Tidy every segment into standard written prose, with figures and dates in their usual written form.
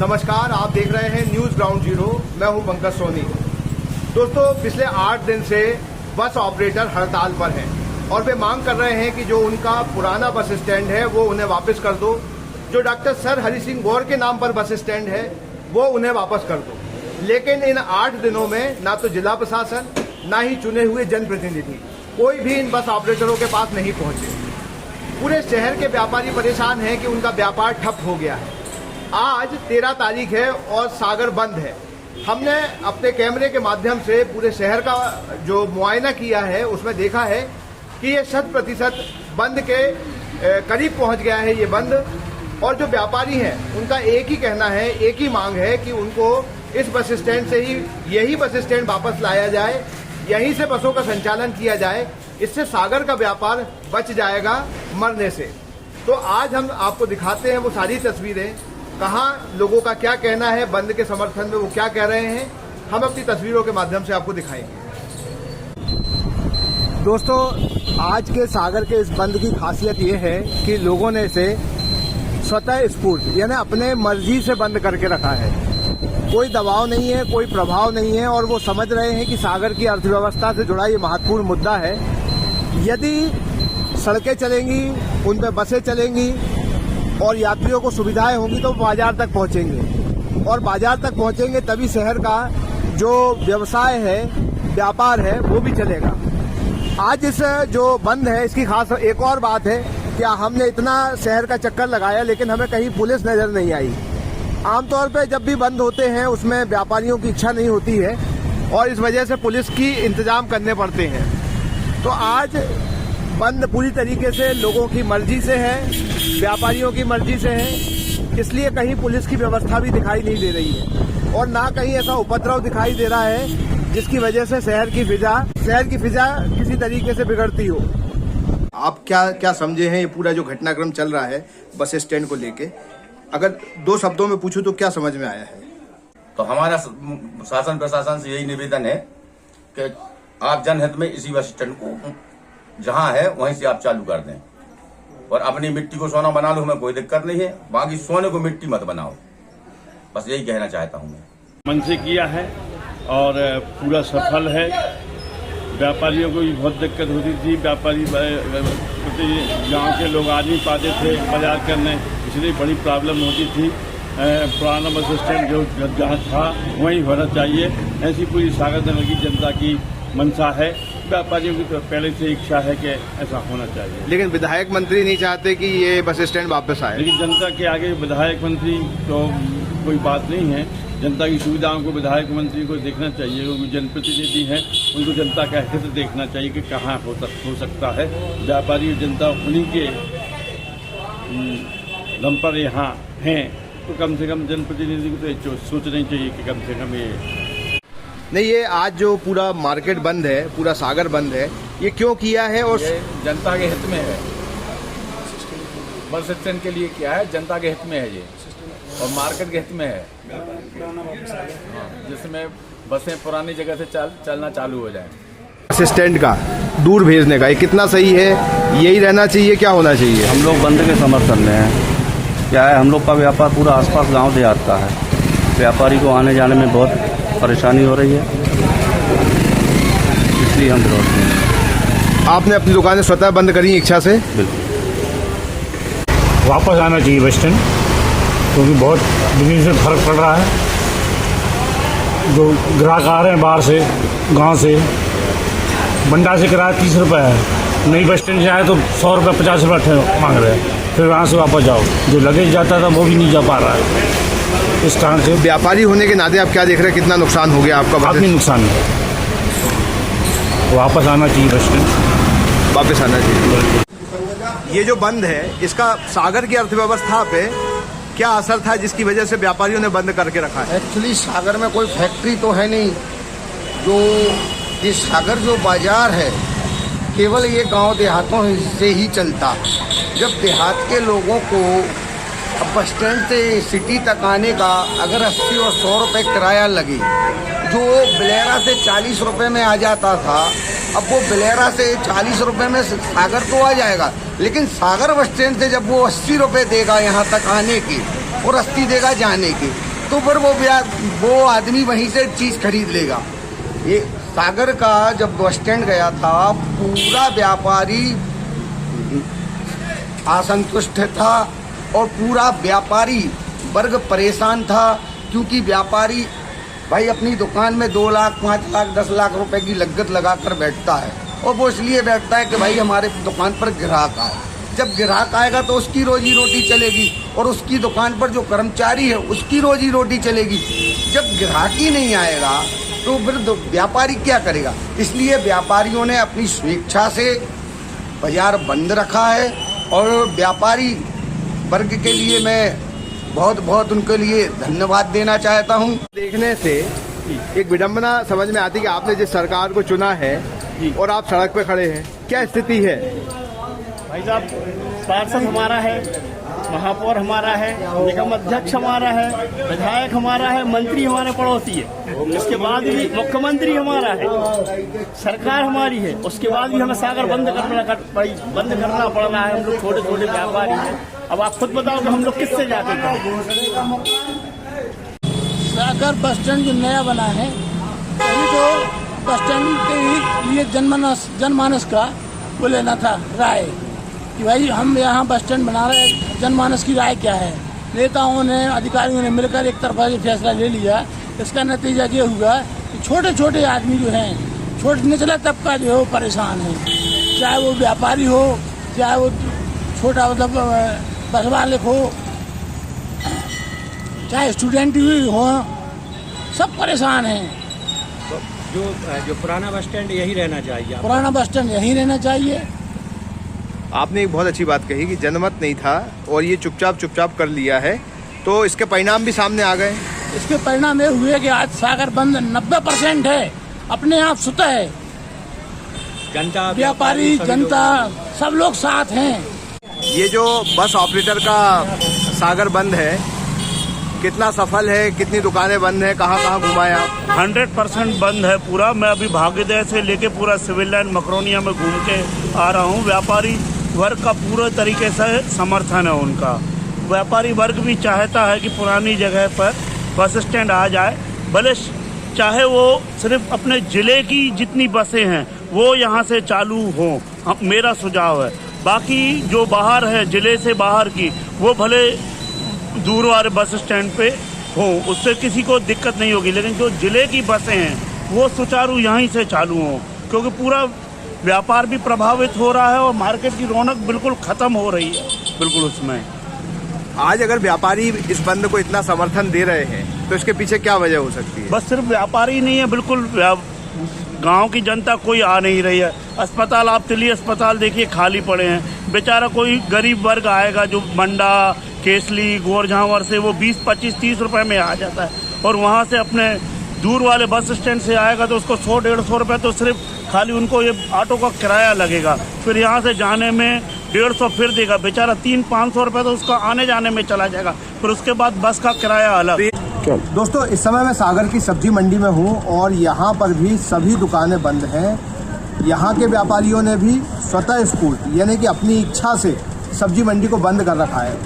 नमस्कार, आप देख रहे हैं न्यूज ग्राउंड जीरो। मैं हूं पंकज सोनी। दोस्तों, पिछले 8 दिन से बस ऑपरेटर हड़ताल पर हैं और वे मांग कर रहे हैं कि जो उनका पुराना बस स्टैंड है वो उन्हें वापस कर दो। जो डॉक्टर सर हरि सिंह गौर के नाम पर बस स्टैंड है वो उन्हें वापस कर दो। लेकिन इन 8 दिनों में ना तो जिला प्रशासन ना ही चुने हुए जनप्रतिनिधि कोई भी इन बस ऑपरेटरों के पास नहीं पहुंचे। पूरे शहर के व्यापारी परेशान हैं कि उनका व्यापार ठप हो गया है। आज 13 तारीख है और सागर बंद है। हमने अपने कैमरे के माध्यम से पूरे शहर का जो मुआयना किया है उसमें देखा है कि ये 100% बंद के करीब पहुंच गया है ये बंद। और जो व्यापारी हैं उनका एक ही कहना है, एक ही मांग है कि उनको इस बस स्टैंड से ही यही बस स्टैंड वापस लाया जाए, यहीं से बसों का संचालन किया जाए। इससे सागर का व्यापार बच जाएगा मरने से। तो आज हम आपको दिखाते हैं वो सारी तस्वीरें, कहाँ लोगों का क्या कहना है बंद के समर्थन में, वो क्या कह रहे हैं, हम अपनी तस्वीरों के माध्यम से आपको दिखाएंगे। दोस्तों, आज के सागर के इस बंद की खासियत ये है कि लोगों ने इसे स्वतः स्फूर्त यानी अपने मर्जी से बंद करके रखा है। कोई दबाव नहीं है, कोई प्रभाव नहीं है और वो समझ रहे हैं कि सागर की अर्थव्यवस्था से जुड़ा ये महत्वपूर्ण मुद्दा है। यदि सड़कें चलेंगी, उन पर बसें चलेंगी और यात्रियों को सुविधाएं होंगी तो बाजार तक पहुंचेंगे और बाजार तक पहुंचेंगे तभी शहर का जो व्यवसाय है, व्यापार है, वो भी चलेगा। आज इस जो बंद है इसकी खास एक और बात है कि हमने इतना शहर का चक्कर लगाया लेकिन हमें कहीं पुलिस नजर नहीं आई। आमतौर पे जब भी बंद होते हैं उसमें व्यापारियों की इच्छा नहीं होती है और इस वजह से पुलिस की इंतजाम करने पड़ते हैं। तो आज बंद पूरी तरीके से लोगों की मर्जी से है, व्यापारियों की मर्जी से है, इसलिए कहीं पुलिस की व्यवस्था भी दिखाई नहीं दे रही है और ना कहीं ऐसा उपद्रव दिखाई दे रहा है जिसकी वजह से शहर की फिजा किसी तरीके से बिगड़ती हो। आप क्या समझे हैं ये पूरा जो घटनाक्रम चल रहा है बस स्टैंड को लेके? अगर 2 शब्दों में पूछूं तो क्या समझ में आया है? तो हमारा शासन प्रशासन से यही निवेदन है कि आप जनहित में इसी बस स्टैंड को जहां है वहीं से आप चालू कर दें और अपनी मिट्टी को सोना बना लो, हमें कोई दिक्कत नहीं है, बाकी सोने को मिट्टी मत बनाओ। बस यही कहना चाहता हूं मैं। मन से किया है और पूरा सफल है। व्यापारियों को भी बहुत दिक्कत होती थी, व्यापारी गांव के लोग आ नहीं पाते थे बाजार करने, इसलिए बड़ी प्रॉब्लम होती थी। पुराना बस स्टैंड जो जहाँ था वहीं होना चाहिए, ऐसी पूरी सागर नगर की जनता की मंशा है। व्यापारियों की तो पहले से इच्छा है कि ऐसा होना चाहिए, लेकिन विधायक मंत्री नहीं चाहते कि ये बस स्टैंड वापस आए। लेकिन जनता के आगे विधायक मंत्री तो कोई बात नहीं है। जनता की सुविधाओं को विधायक मंत्री को देखना चाहिए, वो जनप्रतिनिधि हैं, उनको जनता का हित देखना चाहिए कि कहाँ हो सकता है। व्यापारी जनता उन्हीं के दम पर यहाँ हैं, तो कम से कम जनप्रतिनिधि को तो सोचना चाहिए कि कम से कम ये आज जो पूरा मार्केट बंद है, पूरा सागर बंद है, ये क्यों किया है? और जनता के हित में है। बस स्टैंड के लिए क्या है, जनता के हित में है ये और मार्केट के हित में है, जिसमें बसें पुरानी जगह से चलना चालू हो जाए। बस स्टैंड का दूर भेजने का ये कितना सही है? यही रहना चाहिए, क्या होना चाहिए? हम लोग बंद के समर्थन में हैं। क्या है, हम लोग का व्यापार पूरा आसपास गांव देहात का है, व्यापारी को आने जाने में बहुत परेशानी हो रही है, इसलिए हम विरोध में। आपने अपनी दुकानें स्वतः बंद करी इच्छा से? बिल्कुल। वापस आना चाहिए बस स्टैंड, क्योंकि बहुत बिजनेस में फर्क पड़ रहा है। जो ग्राहक आ रहे हैं बाहर से, गांव से, बंडा से किराया 30 रुपये है, नई बस स्टैंड से आए तो 100 रुपये 50 रुपये मांग रहे हैं, फिर वहाँ से वापस जाओ। जो लगेज जाता था वो भी नहीं जा पा रहा है। इस कारण से व्यापारी होने के नाते आप क्या देख रहे हैं, कितना नुकसान हो गया आपका? काफी नुकसान है। वापस आना चाहिए बस स्टैंड, वापस आना चाहिए। ये जो बंद है इसका सागर की अर्थव्यवस्था पे क्या असर था जिसकी वजह से व्यापारियों ने बंद करके रखा है? एक्चुअली सागर में कोई फैक्ट्री तो है नहीं, जो ये सागर जो बाजार है केवल ये गांव देहातों से ही चलता। जब देहात के लोगों को अब बस स्टैंड से सिटी तक आने का अगर 80 और 100 रुपये किराया लगे, जो बिलेरा से 40 रुपये में आ जाता था, अब वो बिलेरा से 40 रुपये में सागर तो आ जाएगा, लेकिन सागर बस स्टैंड से जब वो 80 रुपये देगा यहाँ तक आने के और 80 देगा जाने के, तो फिर वो आदमी वहीं से चीज खरीद लेगा। ये सागर का जब बस स्टैंड गया था, पूरा व्यापारी असंतुष्ट था और पूरा व्यापारी वर्ग परेशान था, क्योंकि व्यापारी भाई अपनी दुकान में 2 लाख 5 लाख 10 लाख रुपए की लागत लगाकर बैठता है, और वो इसलिए बैठता है कि भाई हमारे दुकान पर ग्राहक आए। जब ग्राहक आएगा तो उसकी रोजी रोटी चलेगी, और उसकी दुकान पर जो कर्मचारी है उसकी रोजी रोटी चलेगी। जब ग्राहक ही नहीं आएगा तो फिर व्यापारी क्या करेगा? इसलिए व्यापारियों ने अपनी स्वेच्छा से बाजार बंद रखा है, और व्यापारी वर्ग के लिए मैं बहुत बहुत उनके लिए धन्यवाद देना चाहता हूँ। देखने से एक विडंबना समझ में आती है कि आपने जिस सरकार को चुना है और आप सड़क पे खड़े हैं, क्या स्थिति है? भाई साहब, पार्षद हमारा है, महापौर हमारा है, निगम अध्यक्ष हमारा है, विधायक हमारा है, मंत्री हमारे पड़ोसी है, उसके बाद भी मुख्यमंत्री हमारा है, सरकार हमारी है, उसके बाद भी हमें सागर बंद करना पड़ रहा है। हम लोग छोटे छोटे व्यापारी हैं। अब आप खुद बताओ कि हम लोग किससे जाते हैं? सागर बस स्टैंड जो नया बना है, अभी तो बस स्टैंड के लिए जनमानस का वो लेना था राय कि भाई हम यहाँ बस स्टैंड बना रहे हैं, जनमानस की राय क्या है। नेताओं ने, अधिकारियों ने मिलकर एक तरफा ये फैसला ले लिया। इसका नतीजा ये हुआ कि छोटे छोटे आदमी जो हैं, छोटे निचला तबका जो है वो परेशान है, चाहे वो व्यापारी हो, चाहे वो छोटा मतलब बस वाले हो, चाहे स्टूडेंट भी हो, सब परेशान हैं। तो जो पुराना बस स्टैंड यही रहना चाहिए। पुराना बस स्टैंड यही रहना चाहिए। आपने एक बहुत अच्छी बात कही कि जनमत नहीं था और ये चुपचाप कर लिया है, तो इसके परिणाम भी सामने आ गए। इसके परिणाम ये हुए कि आज सागर बंद 90% है, अपने आप सुता है। जनता, व्यापारी, जनता सब लोग साथ हैं। ये जो बस ऑपरेटर का सागर बंद है, कितना सफल है? कितनी दुकानें बंद हैं? कहाँ घुमाए आप? 100% बंद है पूरा। मैं अभी भाग्योदय से लेके पूरा सिविल लाइन मकरोनिया में घूम के आ रहा हूँ। व्यापारी वर्ग का पूरे तरीके से समर्थन है उनका। व्यापारी वर्ग भी चाहता है कि पुरानी जगह पर बस स्टैंड आ जाए, भले चाहे वो सिर्फ अपने ज़िले की जितनी बसें हैं वो यहाँ से चालू हों, मेरा सुझाव है। बाकी जो बाहर है, ज़िले से बाहर की, वो भले दूर वाले बस स्टैंड पे हो, उससे किसी को दिक्कत नहीं होगी, लेकिन जो ज़िले की बसें हैं वो सुचारू यहीं से चालू हों, क्योंकि पूरा व्यापार भी प्रभावित हो रहा है और मार्केट की रौनक बिल्कुल ख़त्म हो रही है बिल्कुल उसमें। आज अगर व्यापारी इस बंद को इतना समर्थन दे रहे हैं तो इसके पीछे क्या वजह हो सकती है? बस सिर्फ व्यापारी नहीं है, बिल्कुल गांव की जनता कोई आ नहीं रही है। अस्पताल, आप तिली अस्पताल देखिए खाली पड़े हैं। बेचारा कोई गरीब वर्ग आएगा जो मंडा, केसली, गोरझावर से, वो 20, 25, 30 रुपए में आ जाता है, और वहाँ से अपने दूर वाले बस स्टैंड से आएगा तो उसको 100-150 रुपये तो सिर्फ खाली उनको ये ऑटो का किराया लगेगा। फिर यहाँ से जाने में 150 फिर देगा बेचारा, 300-500 रुपये तो उसका आने जाने में चला जाएगा। फिर उसके बाद बस का किराया अलग। दोस्तों, इस समय मैं सागर की सब्जी मंडी में हूँ और यहाँ पर भी सभी दुकानें बंद हैं। यहाँ के व्यापारियों ने भी स्वतः स्फूर्त यानी कि अपनी इच्छा से सब्जी मंडी को बंद कर रखा है।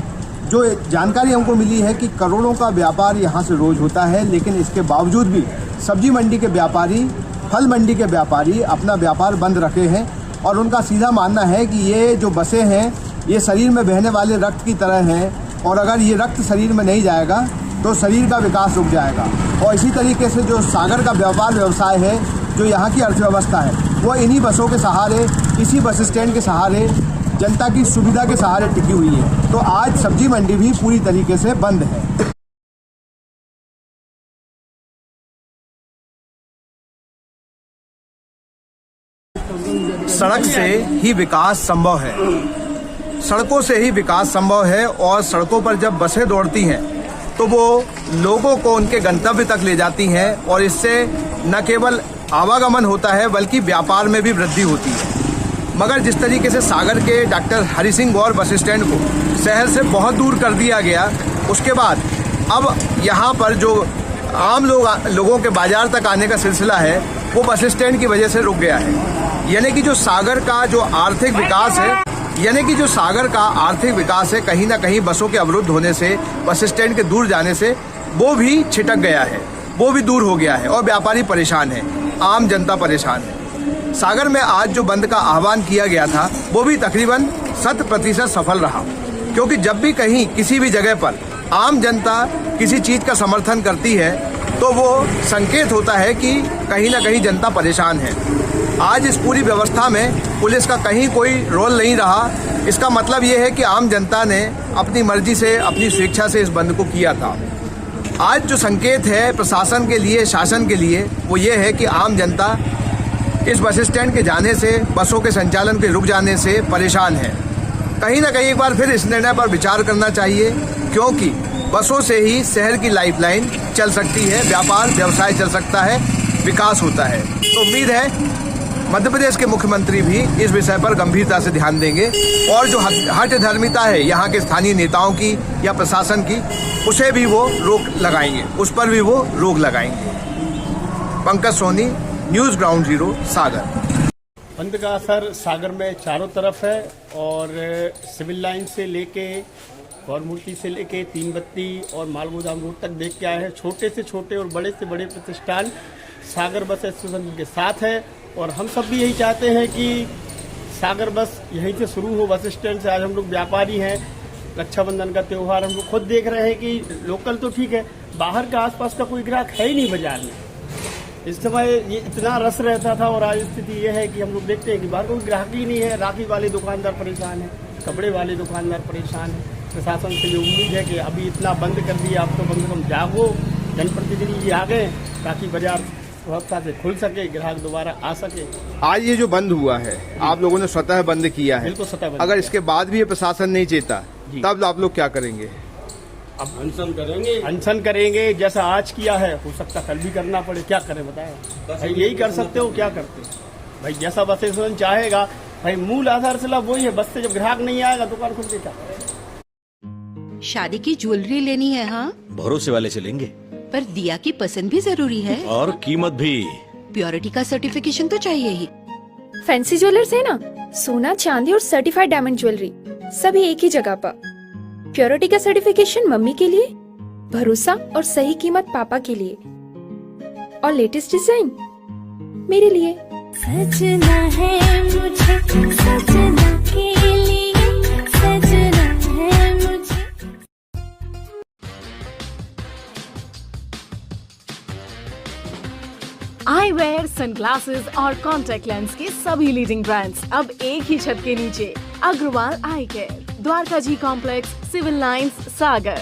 जो जानकारी हमको मिली है कि करोड़ों का व्यापार यहाँ से रोज होता है, लेकिन इसके बावजूद भी सब्जी मंडी के व्यापारी, फल मंडी के व्यापारी अपना व्यापार बंद रखे हैं, और उनका सीधा मानना है कि ये जो बसें हैं ये शरीर में बहने वाले रक्त की तरह हैं, और अगर ये रक्त शरीर में नहीं जाएगा तो शरीर का विकास रुक जाएगा। और इसी तरीके से जो सागर का व्यापार व्यवसाय है, जो यहाँ की अर्थव्यवस्था है, वो इन्हीं बसों के सहारे, इसी बस स्टैंड के सहारे, जनता की सुविधा के सहारे टिकी हुई है। तो आज सब्जी मंडी भी पूरी तरीके से बंद है। सड़क से ही विकास संभव है, सड़कों से ही विकास संभव है, और सड़कों पर जब बसें दौड़ती हैं तो वो लोगों को उनके गंतव्य तक ले जाती हैं, और इससे न केवल आवागमन होता है बल्कि व्यापार में भी वृद्धि होती है। मगर जिस तरीके से सागर के डॉक्टर हरि सिंह गौर बस स्टैंड को शहर से बहुत दूर कर दिया गया, उसके बाद अब यहाँ पर जो आम लोगों के बाजार तक आने का सिलसिला है वो बस स्टैंड की वजह से रुक गया है। यानी कि जो सागर का जो आर्थिक विकास है, कहीं ना कहीं बसों के अवरुद्ध होने से, बस स्टैंड के दूर जाने से वो भी छिटक गया है, वो भी दूर हो गया है और व्यापारी परेशान है, आम जनता परेशान है। सागर में आज जो बंद का आह्वान किया गया था वो भी तकरीबन 100% सफल रहा, क्योंकि जब भी कहीं किसी भी जगह पर आम जनता किसी चीज का समर्थन करती है तो वो संकेत होता है कि कहीं ना कहीं जनता परेशान है। आज इस पूरी व्यवस्था में पुलिस का कहीं कोई रोल नहीं रहा। इसका मतलब ये है कि आम जनता ने अपनी मर्जी से, अपनी स्वेच्छा से इस बंद को किया था। आज जो संकेत है प्रशासन के लिए, शासन के लिए, वो ये है कि आम जनता इस बस स्टैंड के जाने से, बसों के संचालन के रुक जाने से परेशान है। कहीं ना कहीं एक बार फिर इस निर्णय पर विचार करना चाहिए, क्योंकि बसों से ही शहर की लाइफलाइन चल सकती है, व्यापार व्यवसाय चल सकता है, विकास होता है। तो उम्मीद है मध्य प्रदेश के मुख्यमंत्री भी इस विषय पर गंभीरता से ध्यान देंगे और जो हठ धर्मिता है यहाँ के स्थानीय नेताओं की या प्रशासन की, उसे भी वो रोक लगाएंगे, उस पर भी वो रोक लगाएंगे। Pankaj Soni, news ground zero, Sagar. बंद का असर सागर में चारों तरफ है और सिविल लाइन से लेके गौरमूर्ति से लेके तीन बत्ती और मालगोदाम रोड तक देख के आए हैं। छोटे से छोटे और बड़े से बड़े प्रतिष्ठान सागर बस एसोसिएशन के साथ है और हम सब भी यही चाहते हैं कि सागर बस यहीं से शुरू हो, बस स्टैंड से। आज हम लोग व्यापारी हैं, रक्षाबंधन का त्यौहार हम लोग खुद देख रहे हैं कि लोकल तो ठीक है, बाहर का आसपास का कोई ग्राहक है ही नहीं बाजार में। इस समय ये इतना रस रहता था और आज स्थिति ये है कि हम लोग देखते हैं कि बाहर कोई ग्राहक ही नहीं है। राखी वाले दुकानदार परेशान है, कपड़े वाले दुकानदार परेशान है। प्रशासन से ये उम्मीद है कि अभी इतना बंद कर दिया, आप तो कम से कम जागो, जनप्रतिनिधि जी आ गए ताकि बाजार व्यवस्था से खुल सके, ग्राहक दोबारा आ सके। आज ये जो बंद हुआ है, आप लोगों ने स्वतः बंद किया है, बिल्कुल स्वतः बंद। अगर इसके बाद भी ये प्रशासन नहीं चेता तब आप लोग क्या करेंगे? अब अनशन करेंगे जैसा आज किया है, हो सकता कल भी करना पड़े। क्या करें बताएं भाई, यही कर सकते हो, क्या करते भाई? जैसा बस एसोसिएशन चाहेगा भाई, मूल आधारशिला वही है। बस से जब ग्राहक नहीं आएगा दुकान खुल के क्या करें? शादी की ज्वेलरी लेनी है? हाँ, भरोसे वाले से लेंगे, पर दिया की पसंद भी जरूरी है और कीमत भी। प्योरिटी का सर्टिफिकेशन तो चाहिए ही। फैंसी ज्वेलर्स है ना, सोना चांदी और सर्टिफाइड डायमंड ज्वेलरी सभी एक ही जगह पर। प्योरिटी का सर्टिफिकेशन मम्मी के लिए, भरोसा और सही कीमत पापा के लिए, और लेटेस्ट डिजाइन मेरे लिए। सजना है मुझे, सजना के लिए, सजना है मुझे। आई वेयर, सनग्लासेस और कॉन्टैक्ट लेंस के सभी लीडिंग ब्रांड्स अब एक ही छत के नीचे। अग्रवाल आई केयर, द्वारका जी कॉम्प्लेक्स, सिविल लाइंस, सागर।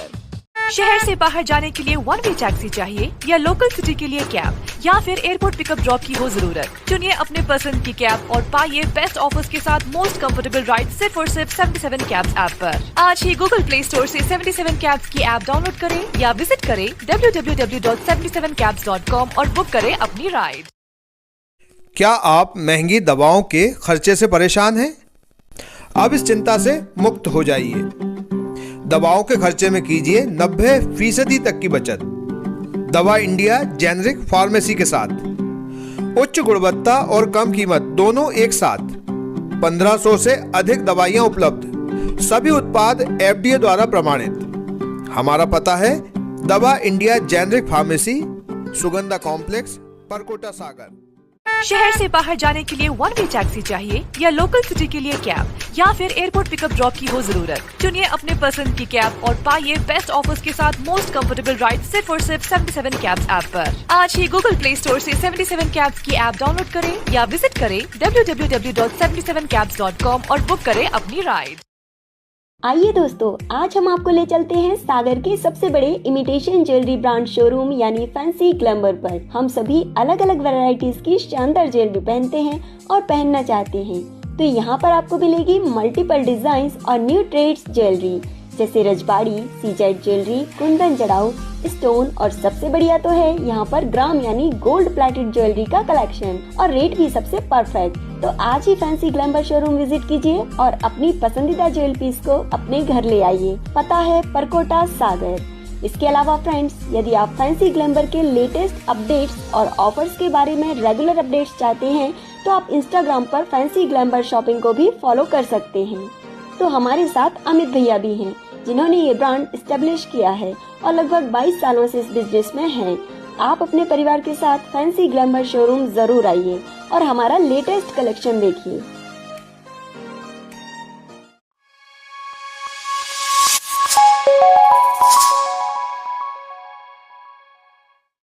शहर से बाहर जाने के लिए वन वे टैक्सी चाहिए या लोकल सिटी के लिए कैब या फिर एयरपोर्ट पिकअप ड्रॉप की हो जरूरत? चुनिए अपने पसंद की कैब और पाइए बेस्ट ऑफर्स के साथ मोस्ट कंफर्टेबल राइड सिर्फ और सिर्फ 77 कैब्स ऐप पर। आज ही गूगल प्ले स्टोर से 77 कैब्स की ऐप डाउनलोड करें या विजिट करें www.77cabs.com और बुक करें अपनी राइड। क्या आप महंगी दवाओं के खर्चे से परेशान हैं? अब इस चिंता से मुक्त हो जाइए। दवाओं के खर्चे में कीजिए 90% तक की बचत। दवा इंडिया जेनेरिक फार्मेसी के साथ उच्च गुणवत्ता और कम कीमत दोनों एक साथ। 1500 से अधिक दवाइयां उपलब्ध, सभी उत्पाद FDA द्वारा प्रमाणित। हमारा पता है Dawa India generic pharmacy, Sugandha complex, Parkota, Sagar. शहर से बाहर जाने के लिए वन वे टैक्सी चाहिए या लोकल सिटी के लिए कैब या फिर एयरपोर्ट पिकअप ड्रॉप की हो जरूरत? चुनिए अपने पसंद की कैब और पाइए बेस्ट ऑफर्स के साथ मोस्ट कंफर्टेबल राइड सिर्फ और सिर्फ 77 कैब्स ऐप पर। आज ही गूगल प्ले स्टोर से 77 कैब्स की ऐप डाउनलोड करें या विजिट करें www.77cabs.com और बुक करें अपनी राइड। आइए दोस्तों, आज हम आपको ले चलते हैं सागर के सबसे बड़े इमिटेशन ज्वेलरी ब्रांड शोरूम यानी फैंसी ग्लैमर पर। हम सभी अलग अलग वैरायटीज की शानदार ज्वेलरी पहनते हैं और पहनना चाहते हैं, तो यहाँ पर आपको मिलेगी मल्टीपल डिजाइन और न्यू ट्रेड्स ज्वेलरी जैसे रजबाड़ी, सीजेड ज्वेलरी, कुंदन जड़ाऊ, स्टोन और सबसे बढ़िया तो है यहाँ पर ग्राम यानी गोल्ड प्लेटेड ज्वेलरी का कलेक्शन और रेट भी सबसे परफेक्ट। तो आज ही फैंसी ग्लैमर शोरूम विजिट कीजिए और अपनी पसंदीदा ज्वेल पीस को अपने घर ले आइए। पता है परकोटा, सागर। इसके अलावा फ्रेंड्स, यदि आप फैंसी ग्लैमर के लेटेस्ट अपडेट्स और ऑफर्स के बारे में रेगुलर अपडेट्स चाहते हैं तो आप इंस्टाग्राम पर फैंसी ग्लैमर शॉपिंग को भी फॉलो कर सकते हैं। तो हमारे साथ अमित भैया भी हैं, जिन्होंने ये ब्रांड एस्टेब्लिश किया है और लगभग 22 सालों से इस बिजनेस में हैं। आप अपने परिवार के साथ फैंसी ग्लैमर शोरूम जरूर आइए और हमारा लेटेस्ट कलेक्शन देखिए।